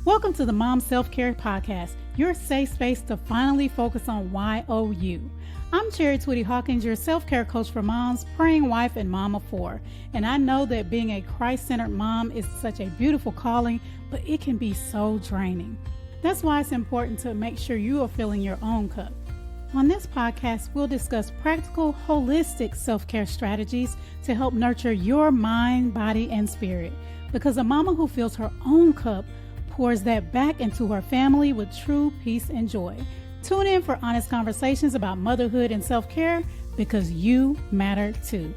Welcome to the Mom Self-Care Podcast, your safe space to finally focus on YOU. I'm Twitty-Hawkins, your self-care coach for moms, praying wife, and mom of four. And I know that being a Christ-centered mom is such a beautiful calling, but it can be so draining. That's why it's important to make sure you are filling your own cup. On this podcast, we'll discuss practical, holistic self-care strategies to help nurture your mind, body, and spirit. Because a mama who fills her own cup pours that back into her family with true peace and joy. Tune in for honest conversations about motherhood and self-care because you matter too.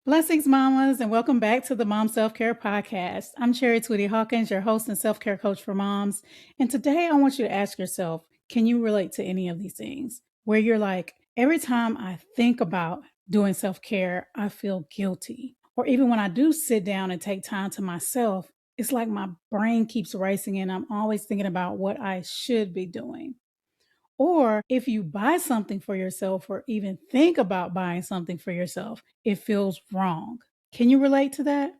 Blessings, mamas, and welcome back to the Mom Self-Care Podcast. I'm Twitty-Hawkins, your host and self-care coach for moms. And today I want you to ask yourself, can you relate to any of these things? Where you're like, every time I think about doing self-care, I feel guilty. Or even when I do sit down and take time to myself, it's like my brain keeps racing and I'm always thinking about what I should be doing. Or if you buy something for yourself or even think about buying something for yourself, it feels wrong. Can you relate to that?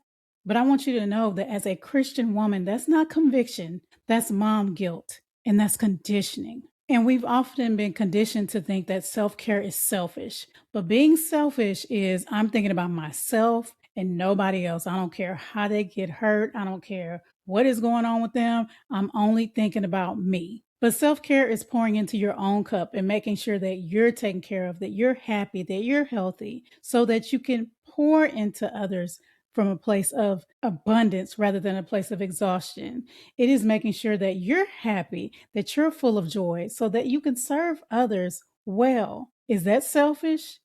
But I want you to know that as a Christian woman, that's not conviction, that's mom guilt, and that's conditioning. And we've often been conditioned to think that self-care is selfish. But being selfish is I'm thinking about myself and nobody else. I don't care how they get hurt. I don't care what is going on with them. I'm only thinking about me. But self-care is pouring into your own cup and making sure that you're taken care of, that you're happy, that you're healthy, so that you can pour into others from a place of abundance rather than a place of exhaustion. It is making sure that you're happy, that you're full of joy, so that you can serve others well. Is that selfish?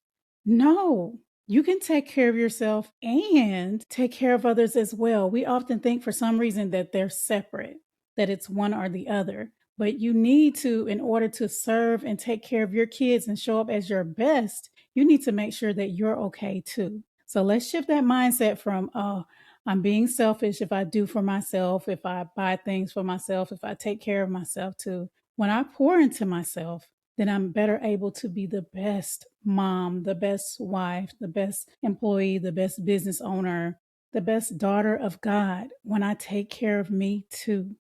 No. You can take care of yourself and take care of others as well. We often think for some reason that they're separate, that it's one or the other. But you need to, in order to serve and take care of your kids and show up as your best, you need to make sure that you're okay too. So let's shift that mindset from, I'm being selfish if I do for myself, if I buy things for myself, if I take care of myself too. When I pour into myself, then I'm better able to be the best mom, the best wife, the best employee, the best business owner, the best daughter of God when I take care of me too.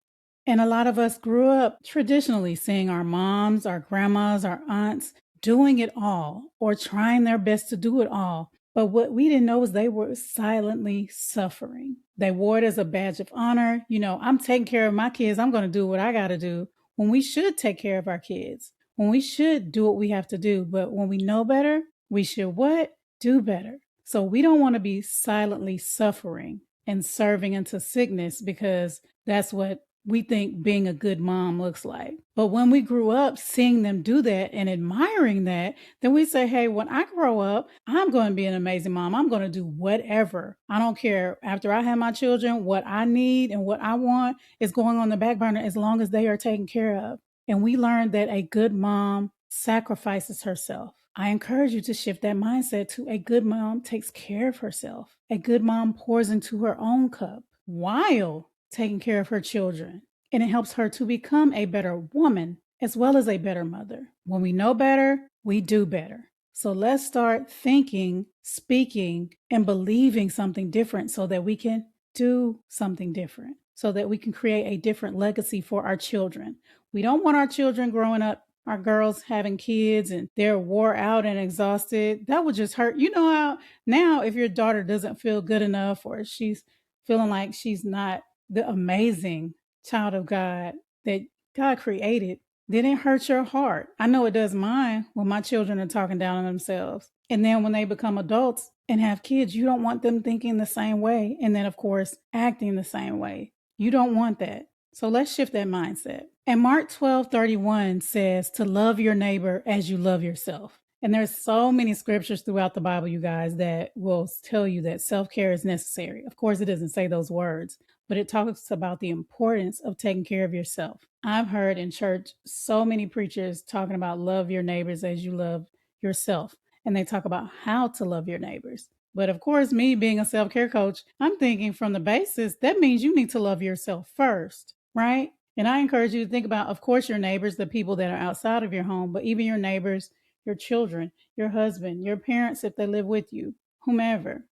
And a lot of us grew up traditionally seeing our moms, our grandmas, our aunts doing it all or trying their best to do it all. But what we didn't know is they were silently suffering. They wore it as a badge of honor. You know, I'm taking care of my kids. I'm going to do what I got to do, when we should take care of our kids, when we should do what we have to do. But when we know better, we should what? Do better. So we don't want to be silently suffering and serving into sickness because that's what we think being a good mom looks like. But when we grew up seeing them do that and admiring that, then we say, hey, when I grow up, I'm going to be an amazing mom. I'm going to do whatever. I don't care. After I have my children, what I need and what I want is going on the back burner as long as they are taken care of. And we learned that a good mom sacrifices herself. I encourage you to shift that mindset to a good mom takes care of herself. A good mom pours into her own cup while taking care of her children. And it helps her to become a better woman as well as a better mother. When we know better, we do better. So let's start thinking, speaking, and believing something different so that we can do something different, so that we can create a different legacy for our children. We don't want our children growing up, our girls having kids and they're wore out and exhausted. That would just hurt. You know how now if your daughter doesn't feel good enough or she's feeling like she's not the amazing child of God that God created, then it hurts your heart. I know it does mine when my children are talking down on themselves. And then when they become adults and have kids, you don't want them thinking the same way. And then, of course, acting the same way. You don't want that. So let's shift that mindset. And Mark 12:31 says to love your neighbor as you love yourself. And there's so many scriptures throughout the Bible, you guys, that will tell you that self-care is necessary. Of course, it doesn't say those words, but it talks about the importance of taking care of yourself. I've heard in church so many preachers talking about love your neighbors as you love yourself. And they talk about how to love your neighbors. But of course, me being a self-care coach, I'm thinking from the basis, that means you need to love yourself first, right? And I encourage you to think about, of course, your neighbors, the people that are outside of your home, but even your neighbors, your children, your husband, your parents, if they live with you, whomever.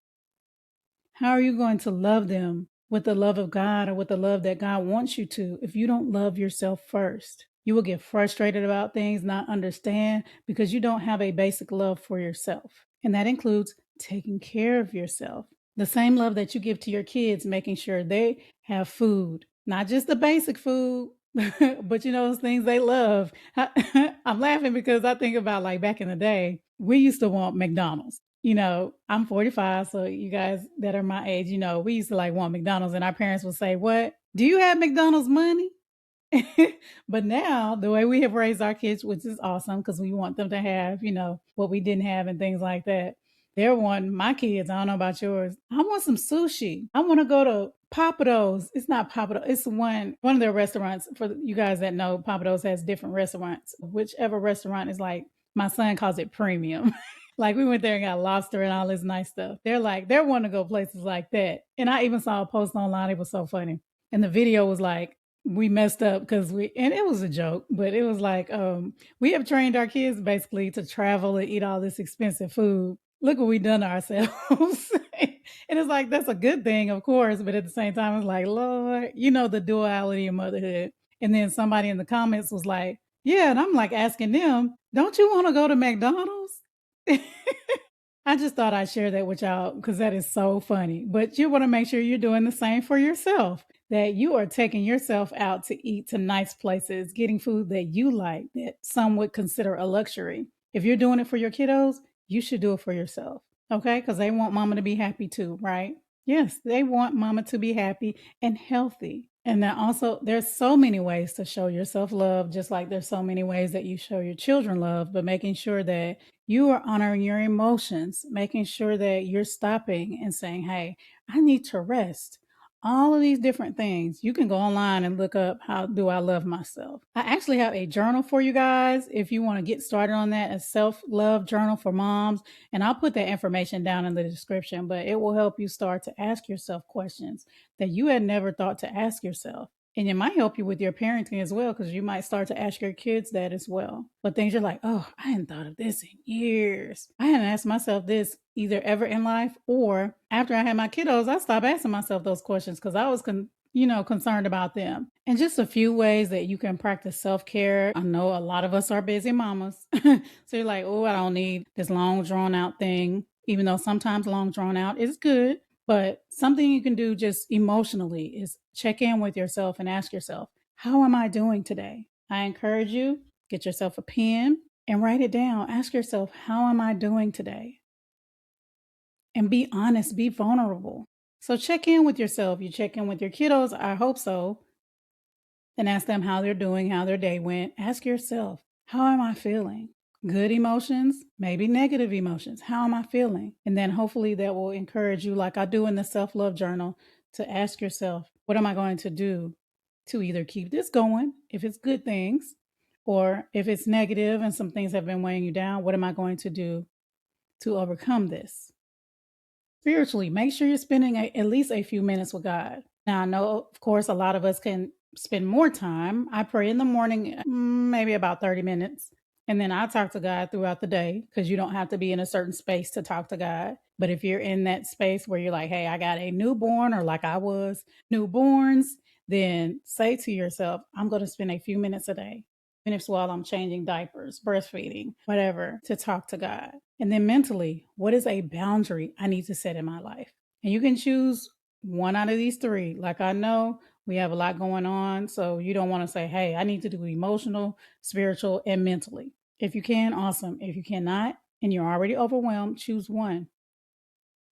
How are you going to love them with the love of God or with the love that God wants you to if you don't love yourself first. You will get frustrated about things, not understand because you don't have a basic love for yourself. And that includes taking care of yourself. The same love that you give to your kids, making sure they have food, not just the basic food, but those things they love. I'm laughing because I think about like back in the day, we used to want McDonald's. I'm 45, so you guys that are my age, we used to like want McDonald's, and our parents would say, "What? Do you have McDonald's money?" But now the way we have raised our kids, which is awesome because we want them to have, what we didn't have and things like that. They're wanting my kids. I don't know about yours. I want some sushi. I want to go to Papados. It's not Papados. It's one of their restaurants. For you guys that know, Papados has different restaurants. Whichever restaurant is like, my son calls it premium. Like we went there and got lobster and all this nice stuff. They're wanting to go places like that. And I even saw a post online. It was so funny. And the video was like, we messed up because and it was a joke, but it was like, we have trained our kids basically to travel and eat all this expensive food. Look what we done to ourselves. And it's like, that's a good thing, of course. But at the same time, it's like, Lord, the duality of motherhood. And then somebody in the comments was like, yeah. And I'm like asking them, don't you want to go to McDonald's? I just thought I'd share that with y'all because that is so funny. But you want to make sure you're doing the same for yourself, that you are taking yourself out to eat to nice places, getting food that you like, that some would consider a luxury. If you're doing it for your kiddos, you should do it for yourself, okay? Because they want mama to be happy too, right? Yes, they want mama to be happy and healthy. And then also, there's so many ways to show yourself love, just like there's so many ways that you show your children love, but making sure that you are honoring your emotions, making sure that you're stopping and saying, hey, I need to rest. All of these different things. You can go online and look up how do I love myself. I actually have a journal for you guys if you want to get started on that, a self-love journal for moms. And I'll put that information down in the description, but it will help you start to ask yourself questions that you had never thought to ask yourself. And it might help you with your parenting as well, because you might start to ask your kids that as well. But things you're like, oh, I hadn't thought of this in years. I hadn't asked myself this either ever in life, or after I had my kiddos, I stopped asking myself those questions because I was concerned about them. And just a few ways that you can practice self-care. I know a lot of us are busy mamas. So you're like, oh, I don't need this long drawn out thing, even though sometimes long drawn out is good. But something you can do just emotionally is check in with yourself and ask yourself, how am I doing today? I encourage you, get yourself a pen and write it down. Ask yourself, how am I doing today? And be honest, be vulnerable. So check in with yourself. You check in with your kiddos, I hope so. Then ask them how they're doing, how their day went. Ask yourself, how am I feeling? Good emotions, maybe negative emotions. How am I feeling? And then hopefully that will encourage you, like I do in the self-love journal, to ask yourself, what am I going to do to either keep this going, if it's good things, or if it's negative and some things have been weighing you down, what am I going to do to overcome this? Spiritually, make sure you're spending at least a few minutes with God. Now, I know, of course, a lot of us can spend more time. I pray in the morning, maybe about 30 minutes. And then I talk to God throughout the day, because you don't have to be in a certain space to talk to God. But if you're in that space where you're like, hey, I got a newborn, or like I was, newborns, then say to yourself, I'm going to spend a few minutes a day, even if it's while I'm changing diapers, breastfeeding, whatever, to talk to God. And then mentally, what is a boundary I need to set in my life? And you can choose one out of these three. Like I know we have a lot going on, so you don't want to say, hey, I need to do emotional, spiritual, and mentally. If you can, awesome. If you cannot, and you're already overwhelmed, choose one.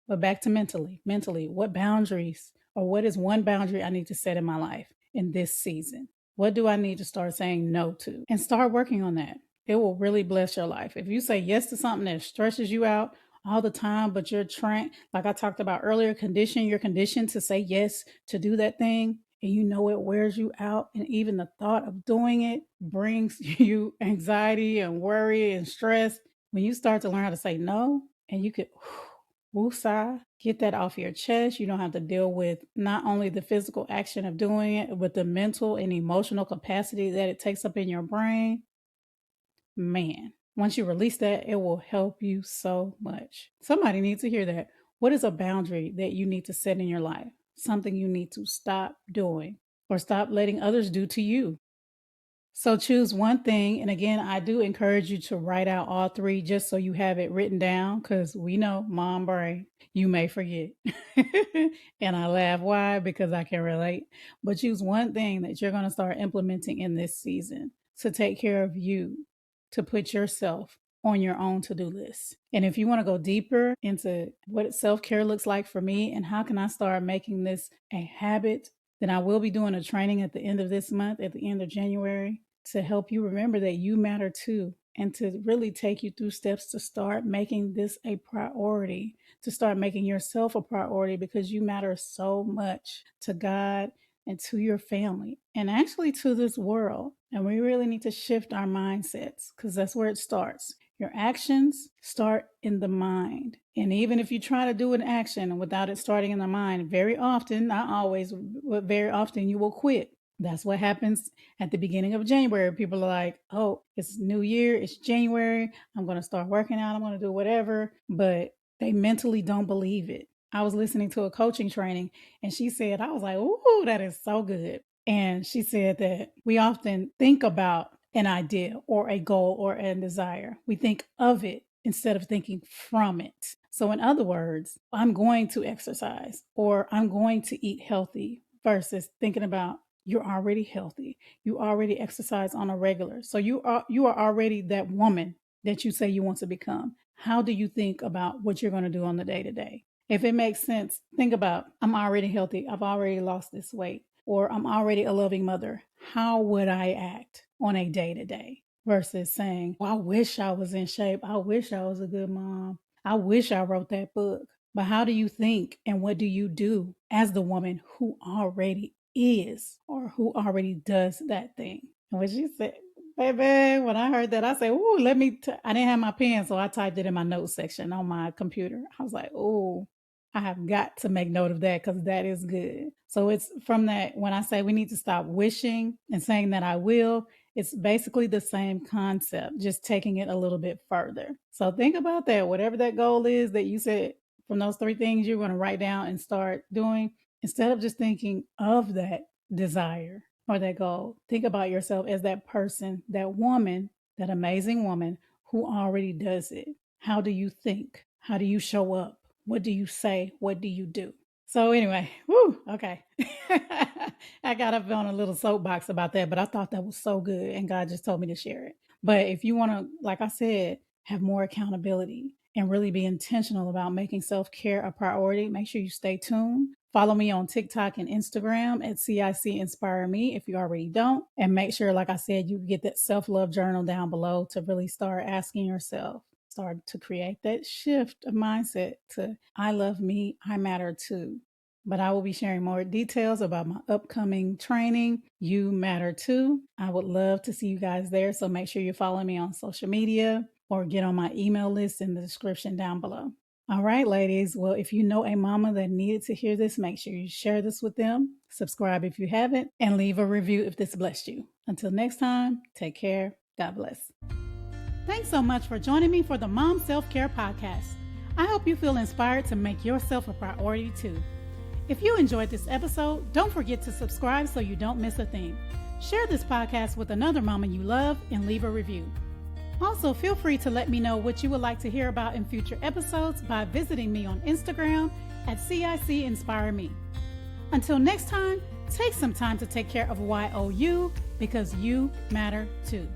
But back to mentally, what boundaries, or what is one boundary I need to set in my life in this season? What do I need to start saying no to? And start working on that. It will really bless your life. If you say yes to something that stresses you out all the time, but you're trying, like I talked about earlier, you're conditioned to say yes to do that thing, and you know it wears you out, and even the thought of doing it brings you anxiety and worry and stress. When you start to learn how to say no, and you could woosah, get that off your chest. You don't have to deal with not only the physical action of doing it, but the mental and emotional capacity that it takes up in your brain. Man, once you release that, it will help you so much. Somebody needs to hear that. What is a boundary that you need to set in your life? something you need to stop doing or stop letting others do to you. So choose one thing. And again, I do encourage you to write out all three just so you have it written down, because we know, mom brain, you may forget. And I laugh. Why? Because I can relate. But choose one thing that you're going to start implementing in this season to take care of you, to put yourself on your own to-do list. And if you want to go deeper into what self-care looks like for me and how can I start making this a habit, then I will be doing a training at the end of this month, at the end of January, to help you remember that you matter too, and to really take you through steps to start making this a priority, to start making yourself a priority, because you matter so much to God and to your family and actually to this world. And we really need to shift our mindsets, because that's where it starts. Your actions start in the mind. And even if you try to do an action without it starting in the mind, very often, not always, but very often you will quit. That's what happens at the beginning of January. People are like, oh, it's New Year, it's January, I'm going to start working out, I'm going to do whatever. But they mentally don't believe it. I was listening to a coaching training and she said, I was like, ooh, that is so good. And she said that we often think about an idea or a goal or a desire. We think of it instead of thinking from it. So in other words, I'm going to exercise or I'm going to eat healthy versus thinking about you're already healthy. You already exercise on a regular. So you are already that woman that you say you want to become. How do you think about what you're going to do on the day-to-day? If it makes sense, think about, I'm already healthy. I've already lost this weight, or I'm already a loving mother. How would I act on a day-to-day versus saying, well, I wish I was in shape. I wish I was a good mom. I wish I wrote that book. But how do you think and what do you do as the woman who already is or who already does that thing? And when she said, baby, when I heard that, I said, ooh, I didn't have my pen, so I typed it in my notes section on my computer. I was like, ooh, I have got to make note of that because that is good. So it's from that, when I say we need to stop wishing and saying that I will, it's basically the same concept, just taking it a little bit further. So think about that. Whatever that goal is that you said from those three things you're going to write down and start doing, instead of just thinking of that desire or that goal, think about yourself as that person, that woman, that amazing woman who already does it. How do you think? How do you show up? What do you say? What do you do? So anyway, okay. I got up on a little soapbox about that, but I thought that was so good and God just told me to share it. But if you want to, like I said, have more accountability and really be intentional about making self-care a priority, make sure you stay tuned. Follow me on TikTok and Instagram at CIC Inspire Me if you already don't. And make sure, like I said, you get that self-love journal down below to really start asking yourself, start to create that shift of mindset to I love me, I matter too. But I will be sharing more details about my upcoming training, You Matter Too. I would love to see you guys there. So make sure you follow me on social media or get on my email list in the description down below. All right, ladies. Well, if you know a mama that needed to hear this, make sure you share this with them. Subscribe if you haven't, and leave a review if this blessed you. Until next time, take care. God bless. Thanks so much for joining me for the Mom Self-Care Podcast. I hope you feel inspired to make yourself a priority too. If you enjoyed this episode, don't forget to subscribe so you don't miss a thing. Share this podcast with another mama you love and leave a review. Also, feel free to let me know what you would like to hear about in future episodes by visiting me on Instagram at CIC Inspire Me. Until next time, take some time to take care of YOU because you matter too.